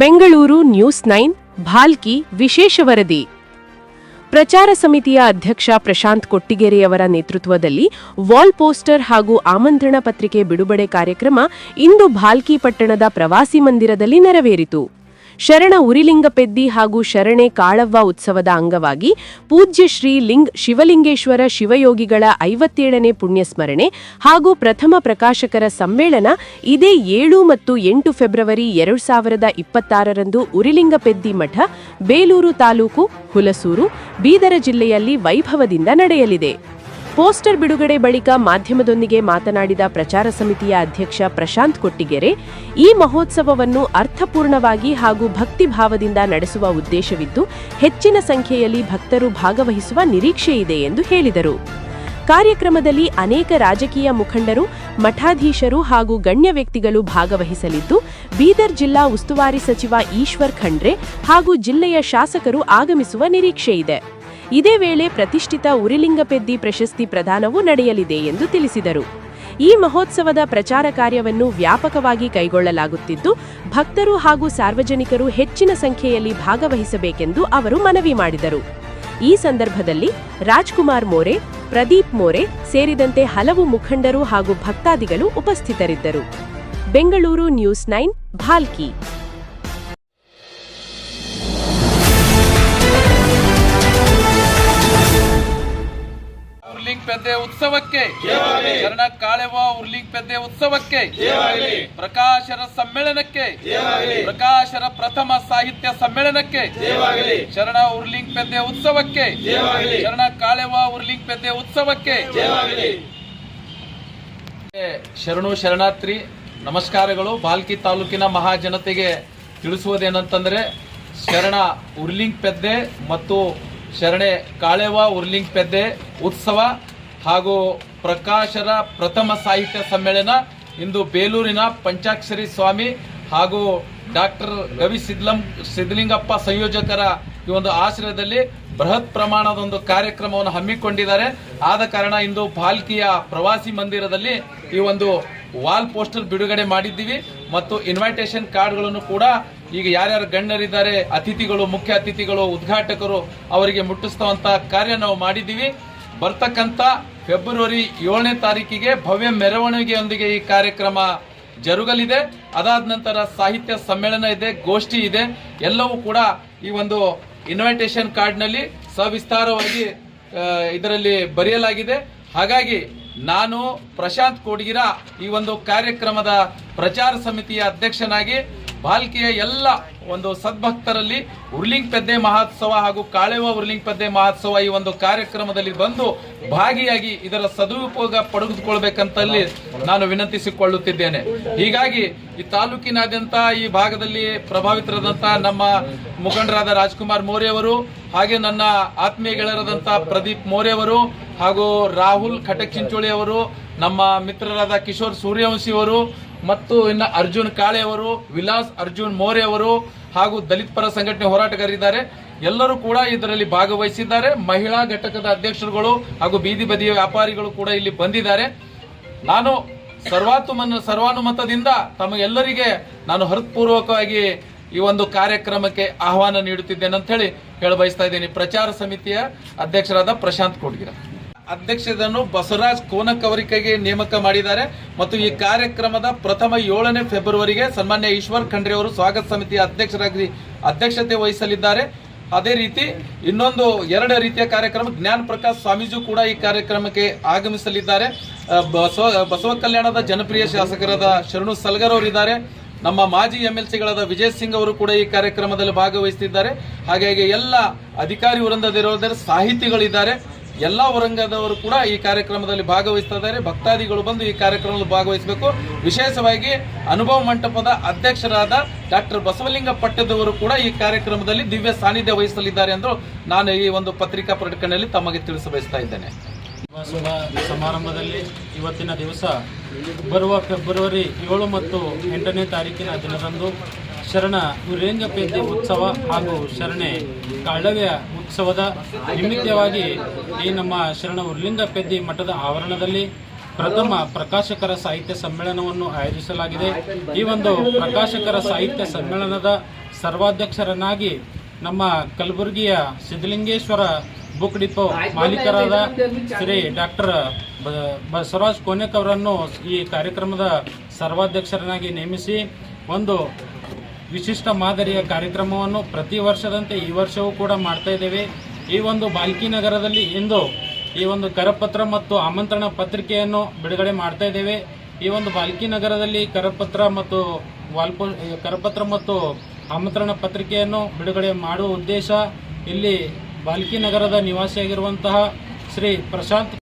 Bengaluru news 9 Bhalki ವಿಶೇಷ ವರದಿ. ಪ್ರಚಾರ ಸಮಿತಿಯ ಅಧ್ಯಕ್ಷ ಪ್ರಶಾಂತ್ ಕೊಟ್ಟಿಗೆರೆಯವರ ನೇತೃತ್ವದಲ್ಲಿ ವಾಲ್ ಪೋಸ್ಟರ್ ಹಾಗೂ ಆಮಂತ್ರಣ ಪತ್ರಿಕೆ ಬಿಡುಗಡೆ ಕಾರ್ಯಕ್ರಮ ಇಂದು ಭಾಲ್ಕಿ ಪಟ್ಟಣದ ಪ್ರವಾಸಿ ಮಂದಿರದಲ್ಲಿ ನೆರವೇರಿತು. ಶರಣ ಉರಿಲಿಂಗಪೆದ್ದಿ ಹಾಗೂ ಶರಣೆ ಕಾಳವ್ವ ಉತ್ಸವದ ಅಂಗವಾಗಿ ಪೂಜ್ಯ ಶ್ರೀ ಶಿವಲಿಂಗೇಶ್ವರ ಶಿವಯೋಗಿಗಳ 57ನೇ ಪುಣ್ಯಸ್ಮರಣೆ ಹಾಗೂ ಪ್ರಥಮ ಪ್ರಕಾಶಕರ ಸಮ್ಮೇಳನ ಇದೇ 7 ಮತ್ತು 8 ಫೆಬ್ರವರಿ 2026ರಂದು ಉರಿಲಿಂಗಪೆದ್ದಿ ಮಠ, ಬೇಲೂರು ತಾಲೂಕು, ಹುಲಸೂರು, ಬೀದರ ಜಿಲ್ಲೆಯಲ್ಲಿ ವೈಭವದಿಂದ ನಡೆಯಲಿದೆ. ಪೋಸ್ಟರ್ ಬಿಡುಗಡೆ ಬಳಿಕ ಮಾಧ್ಯಮದೊಂದಿಗೆ ಮಾತನಾಡಿದ ಪ್ರಚಾರ ಸಮಿತಿಯ ಅಧ್ಯಕ್ಷ ಪ್ರಶಾಂತ್ ಕೊಟ್ಟಿಗೆರೆ, ಈ ಮಹೋತ್ಸವವನ್ನು ಅರ್ಥಪೂರ್ಣವಾಗಿ ಹಾಗೂ ಭಕ್ತಿಭಾವದಿಂದ ನಡೆಸುವ ಉದ್ದೇಶವಿದ್ದು ಹೆಚ್ಚಿನ ಸಂಖ್ಯೆಯಲ್ಲಿ ಭಕ್ತರು ಭಾಗವಹಿಸುವ ನಿರೀಕ್ಷೆಯಿದೆ ಎಂದು ಹೇಳಿದರು. ಕಾರ್ಯಕ್ರಮದಲ್ಲಿ ಅನೇಕ ರಾಜಕೀಯ ಮುಖಂಡರು, ಮಠಾಧೀಶರು ಹಾಗೂ ಗಣ್ಯ ವ್ಯಕ್ತಿಗಳು ಭಾಗವಹಿಸಲಿದ್ದು, ಬೀದರ್ ಜಿಲ್ಲಾ ಉಸ್ತುವಾರಿ ಸಚಿವ ಈಶ್ವರ್ ಖಂಡ್ರೆ ಹಾಗೂ ಜಿಲ್ಲೆಯ ಶಾಸಕರು ಆಗಮಿಸುವ ನಿರೀಕ್ಷೆಯಿದೆ. ಇದೇ ವೇಳೆ ಪ್ರತಿಷ್ಠಿತ ಉರಿಲಿಂಗಪೆದ್ದಿ ಪ್ರಶಸ್ತಿ ಪ್ರದಾನವೂ ನಡೆಯಲಿದೆ ಎಂದು ತಿಳಿಸಿದರು. ಈ ಮಹೋತ್ಸವದ ಪ್ರಚಾರ ಕಾರ್ಯವನ್ನು ವ್ಯಾಪಕವಾಗಿ ಕೈಗೊಳ್ಳಲಾಗುತ್ತಿದ್ದು, ಭಕ್ತರು ಹಾಗೂ ಸಾರ್ವಜನಿಕರು ಹೆಚ್ಚಿನ ಸಂಖ್ಯೆಯಲ್ಲಿ ಭಾಗವಹಿಸಬೇಕೆಂದು ಅವರು ಮನವಿ ಮಾಡಿದರು. ಈ ಸಂದರ್ಭದಲ್ಲಿ ರಾಜ್ಕುಮಾರ್ ಮೋರೆ, ಪ್ರದೀಪ್ ಮೋರೆ ಸೇರಿದಂತೆ ಹಲವು ಮುಖಂಡರು ಹಾಗೂ ಭಕ್ತಾದಿಗಳು ಉಪಸ್ಥಿತರಿದ್ದರು. ಬೆಂಗಳೂರು ನ್ಯೂಸ್ 9 ಭಾಲ್ಕಿ. ಉರ್ಲಿಂಗಪೆದ್ದೆ ಉತ್ಸವಕ್ಕೆ ಶರಣ ಕಾಳೆವ್ವ ಉರ್ಲಿಂಗಪೆದ್ದೆ ಉತ್ಸವಕ್ಕೆ ಪ್ರಕಾಶರ ಸಮ್ಮೇಳನಕ್ಕೆ ಪ್ರಕಾಶರ ಪ್ರಥಮ ಸಾಹಿತ್ಯ ಸಮ್ಮೇಳನಕ್ಕೆ ಶರಣ ಉರ್ಲಿಂಗಪೆದ್ದೆ ಉತ್ಸವಕ್ಕೆ ಶರಣ ಕಾಳೆವ್ವ ಉರ್ಲಿಂಗಪೆದ್ದೆ ಉತ್ಸವಕ್ಕೆ ಶರಣು ಶರಣಾರ್ಥಿ ನಮಸ್ಕಾರಗಳು. ಭಾಲ್ಕಿ ತಾಲೂಕಿನ ಮಹಾಜನತೆಗೆ ತಿಳಿಸುವುದೇನಂತಂದ್ರೆ, ಶರಣ ಉರ್ಲಿಂಗಪೆದ್ದೆ ಮತ್ತು ಶರಣೆ ಕಾಳೆವ್ವ ಉರ್ಲಿಂಗಪೆದ್ದೆ ಉತ್ಸವ ಹಾಗೂ ಪ್ರಕಾಶರ ಪ್ರಥಮ ಸಾಹಿತ್ಯ ಸಮ್ಮೇಳನ ಇಂದು ಬೇಲೂರಿನ ಪಂಚಾಕ್ಷರಿ ಸ್ವಾಮಿ ಹಾಗೂ ಡಾಕ್ಟರ್ ಗವಿ ಸಿದ್ಧಲಿಂಗಪ್ಪ ಸಂಯೋಜಕರ ಈ ಒಂದು ಆಶ್ರಯದಲ್ಲಿ ಬೃಹತ್ ಪ್ರಮಾಣದ ಒಂದು ಕಾರ್ಯಕ್ರಮವನ್ನು ಹಮ್ಮಿಕೊಂಡಿದ್ದಾರೆ. ಆದ ಕಾರಣ ಇಂದು ಭಾಲ್ಕಿಯ ಪ್ರವಾಸಿ ಮಂದಿರದಲ್ಲಿ ಈ ಒಂದು ವಾಲ್ ಪೋಸ್ಟರ್ ಬಿಡುಗಡೆ ಮಾಡಿದ್ದೀವಿ ಮತ್ತು ಇನ್ವಿಟೇಷನ್ ಕಾರ್ಡ್ಗಳನ್ನು ಕೂಡ ಈಗ ಯಾರ್ಯಾರು ಗಣ್ಯರಿದ್ದಾರೆ, ಅತಿಥಿಗಳು, ಮುಖ್ಯ ಅತಿಥಿಗಳು, ಉದ್ಘಾಟಕರು ಅವರಿಗೆ ಮುಟ್ಟಿಸುವಂತ ಕಾರ್ಯ ನಾವು ಮಾಡಿದ್ದೀವಿ. ಬರ್ತಕ್ಕಂಥ ಫೆಬ್ರವರಿ 7ನೇ ತಾರೀಕಿಗೆ ಭವ್ಯ ಮೆರವಣಿಗೆಯೊಂದಿಗೆ ಈ ಕಾರ್ಯಕ್ರಮ ಜರುಗಲಿದೆ. ಅದಾದ ನಂತರ ಸಾಹಿತ್ಯ ಸಮ್ಮೇಳನ ಇದೆ, ಗೋಷ್ಠಿ ಇದೆ. ಎಲ್ಲವೂ ಕೂಡ ಈ ಒಂದು ಇನ್ವಿಟೇಷನ್ ಕಾರ್ಡ್ನಲ್ಲಿ ಸವಿಸ್ತಾರವಾಗಿ ಇದರಲ್ಲಿ ಬರೆಯಲಾಗಿದೆ. ಹಾಗಾಗಿ ನಾನು ಪ್ರಶಾಂತ್ ಕೋಡ್ಗಿರ ಈ ಒಂದು ಕಾರ್ಯಕ್ರಮದ ಪ್ರಚಾರ ಸಮಿತಿಯ ಅಧ್ಯಕ್ಷನಾಗಿ ಭಾಲ್ಕಿಯ ಎಲ್ಲ ಒಂದು ಸದ್ಭಕ್ತರಲ್ಲಿ ಉರ್ಲಿಂಗಪೆದ್ದೆ ಮಹೋತ್ಸವ ಹಾಗೂ ಕಾಳೆವ್ವ ಉರ್ಲಿಂಗಪೆದ್ದೆ ಮಹೋತ್ಸವ ಈ ಒಂದು ಕಾರ್ಯಕ್ರಮದಲ್ಲಿ ಬಂದು ಭಾಗಿಯಾಗಿ ಇದರ ಸದುಪಯೋಗ ಪಡೆದುಕೊಳ್ಬೇಕಂತಲ್ಲಿ ನಾನು ವಿನಂತಿಸಿಕೊಳ್ಳುತ್ತಿದ್ದೇನೆ. ಹೀಗಾಗಿ ಈ ತಾಲೂಕಿನಾದ್ಯಂತ ಈ ಭಾಗದಲ್ಲಿ ಪ್ರಭಾವಿತರಾದಂತಹ ನಮ್ಮ ಮುಖಂಡರಾದ ರಾಜ್ಕುಮಾರ್ ಮೋರೆ ಅವರು, ಹಾಗೆ ನನ್ನ ಆತ್ಮೀಯ ಗೆಳೆಯರಾದಂಥ ಪ್ರದೀಪ್ ಮೋರೆ ಅವರು ಹಾಗೂ ರಾಹುಲ್ ಖಟಕ್ ಚಿಂಚೋಳಿ ಅವರು, ನಮ್ಮ ಮಿತ್ರರಾದ ಕಿಶೋರ್ ಸೂರ್ಯವಂಶಿ ಅವರು ಮತ್ತು ಇನ್ನು ಅರ್ಜುನ್ ಕಾಳೆ ಅವರು, ವಿಲಾಸ್ ಅರ್ಜುನ್ ಮೋರೆ ಅವರು ಹಾಗೂ ದಲಿತ ಪರ ಸಂಘಟನೆ ಹೋರಾಟಗಾರರಿದ್ದಾರೆ. ಎಲ್ಲರೂ ಕೂಡ ಇದರಲ್ಲಿ ಭಾಗವಹಿಸಿದ್ದಾರೆ. ಮಹಿಳಾ ಘಟಕದ ಅಧ್ಯಕ್ಷರುಗಳು ಹಾಗೂ ಬೀದಿ ಬದಿಯ ವ್ಯಾಪಾರಿಗಳು ಕೂಡ ಇಲ್ಲಿ ಬಂದಿದ್ದಾರೆ. ನಾನು ಸರ್ವಾನುಮತದಿಂದ ತಮಗೆಲ್ಲರಿಗೆ ನಾನು ಹೃತ್ಪೂರ್ವಕವಾಗಿ ಈ ಒಂದು ಕಾರ್ಯಕ್ರಮಕ್ಕೆ ಆಹ್ವಾನ ನೀಡುತ್ತಿದ್ದೇನೆ ಅಂತ ಹೇಳಿ ಬಯಸ್ತಾ ಇದ್ದೀನಿ. ಪ್ರಚಾರ ಸಮಿತಿಯ ಅಧ್ಯಕ್ಷರಾದ ಪ್ರಶಾಂತ್ ಕೋಡ್ಗಿರ ಅಧ್ಯಕ್ಷರನ್ನು ಬಸವರಾಜ್ ಕೋನಕ್ ಅವರಿಗೆ ನೇಮಕ ಮಾಡಿದ್ದಾರೆ ಮತ್ತು ಈ ಕಾರ್ಯಕ್ರಮದ ಪ್ರಥಮ 7ನೇ ಫೆಬ್ರವರಿಗೆ ಸನ್ಮಾನ್ಯ ಈಶ್ವರ್ ಖಂಡ್ರೆ ಅವರು ಸ್ವಾಗತ ಸಮಿತಿಯ ಅಧ್ಯಕ್ಷರಾಗಿ ಅಧ್ಯಕ್ಷತೆ ವಹಿಸಲಿದ್ದಾರೆ. ಅದೇ ರೀತಿ ಇನ್ನೊಂದು 2 ರೀತಿಯ ಕಾರ್ಯಕ್ರಮ, ಜ್ಞಾನ ಪ್ರಕಾಶ್ ಸ್ವಾಮೀಜಿ ಕೂಡ ಈ ಕಾರ್ಯಕ್ರಮಕ್ಕೆ ಆಗಮಿಸಲಿದ್ದಾರೆ. ಬಸವ ಕಲ್ಯಾಣದ ಜನಪ್ರಿಯ ಶಾಸಕರಾದ ಶರಣು ಸಲ್ಗರ್ ಅವರಿದ್ದಾರೆ. ನಮ್ಮ ಮಾಜಿ MLCಗಳಾದ ವಿಜಯ್ ಸಿಂಗ್ ಅವರು ಕೂಡ ಈ ಕಾರ್ಯಕ್ರಮದಲ್ಲಿ ಭಾಗವಹಿಸುತ್ತಿದ್ದಾರೆ. ಹಾಗಾಗಿ ಎಲ್ಲ ಅಧಿಕಾರಿ ವೃಂದದಿರೋದರ ಸಾಹಿತಿಗಳಿದ್ದಾರೆ. ಎಲ್ಲಾ ವರ್ಗದವರು ಕೂಡ ಈ ಕಾರ್ಯಕ್ರಮದಲ್ಲಿ ಭಾಗವಹಿಸ್ತಾ ಇದ್ದಾರೆ. ಭಕ್ತಾದಿಗಳು ಬಂದು ಈ ಕಾರ್ಯಕ್ರಮದಲ್ಲಿ ಭಾಗವಹಿಸಬೇಕು. ವಿಶೇಷವಾಗಿ ಅನುಭವ ಮಂಟಪದ ಅಧ್ಯಕ್ಷರಾದ ಡಾಕ್ಟರ್ ಬಸವಲಿಂಗ ಪಟ್ಟದವರು ಕೂಡ ಈ ಕಾರ್ಯಕ್ರಮದಲ್ಲಿ ದಿವ್ಯ ಸಾನ್ನಿಧ್ಯ ವಹಿಸಲಿದ್ದಾರೆ ಎಂದು ನಾನು ಈ ಒಂದು ಪತ್ರಿಕಾ ಪ್ರಕಟಣೆಯಲ್ಲಿ ತಮಗೆ ತಿಳಿಸಬಯಸ್ತಾ ಇದ್ದೇನೆ. ಶುಭ ಸಮಾರಂಭದಲ್ಲಿ ಇವತ್ತಿನ ದಿವಸ ಬರುವ ಫೆಬ್ರವರಿ 7 ಮತ್ತು 8ನೇ ತಾರೀಕಿನ ದಿನದಂದು ಶರಣ ಉರ್ಲಿಂಗಪೆದ್ದಿ ಉತ್ಸವ ಹಾಗೂ ಶರಣೆ ಕಾಳವ್ವ ಉತ್ಸವದ ನಿಮಿತ್ತವಾಗಿ ಈ ನಮ್ಮ ಶರಣ ಉರ್ಲಿಂಗಪೆದ್ದಿ ಮಠದ ಆವರಣದಲ್ಲಿ ಪ್ರಥಮ ಪ್ರಕಾಶಕರ ಸಾಹಿತ್ಯ ಸಮ್ಮೇಳನವನ್ನು ಆಯೋಜಿಸಲಾಗಿದೆ. ಈ ಒಂದು ಪ್ರಕಾಶಕರ ಸಾಹಿತ್ಯ ಸಮ್ಮೇಳನದ ಸರ್ವಾಧ್ಯಕ್ಷರನ್ನಾಗಿ ನಮ್ಮ ಕಲಬುರಗಿಯ ಸಿದ್ಧಲಿಂಗೇಶ್ವರ ಬುಕ್ ಡಿಪೋ ಮಾಲೀಕರಾದ ಶ್ರೀ ಡಾಕ್ಟರ್ ಬಸವರಾಜ್ ಕೋನೆಕ್ ಅವರನ್ನು ಈ ಕಾರ್ಯಕ್ರಮದ ಸರ್ವಾಧ್ಯಕ್ಷರನ್ನಾಗಿ ನೇಮಿಸಿ ಒಂದು ವಿಶಿಷ್ಟ ಮಾದರಿಯ ಕಾರ್ಯಕ್ರಮವನ್ನು ಪ್ರತಿ ವರ್ಷದಂತೆ ಈ ವರ್ಷವೂ ಕೂಡ ಮಾಡ್ತಾ ಇದ್ದೇವೆ. ಈ ಒಂದು ಬಾಲ್ಕಿ ನಗರದಲ್ಲಿ ಇಂದು ಈ ಒಂದು ಕರಪತ್ರ ಮತ್ತು ಆಮಂತ್ರಣ ಪತ್ರಿಕೆಯನ್ನು ಬಿಡುಗಡೆ ಮಾಡ್ತಾ ಇದ್ದೇವೆ. ಈ ಒಂದು ಬಾಲ್ಕಿ ನಗರದಲ್ಲಿ ಕರಪತ್ರ ಮತ್ತು ಆಮಂತ್ರಣ ಪತ್ರಿಕೆಯನ್ನು ಬಿಡುಗಡೆ ಮಾಡುವ ಉದ್ದೇಶ, ಇಲ್ಲಿ ಬಾಲ್ಕಿ ನಗರದ ನಿವಾಸಿಯಾಗಿರುವಂತಹ ಶ್ರೀ ಪ್ರಶಾಂತ್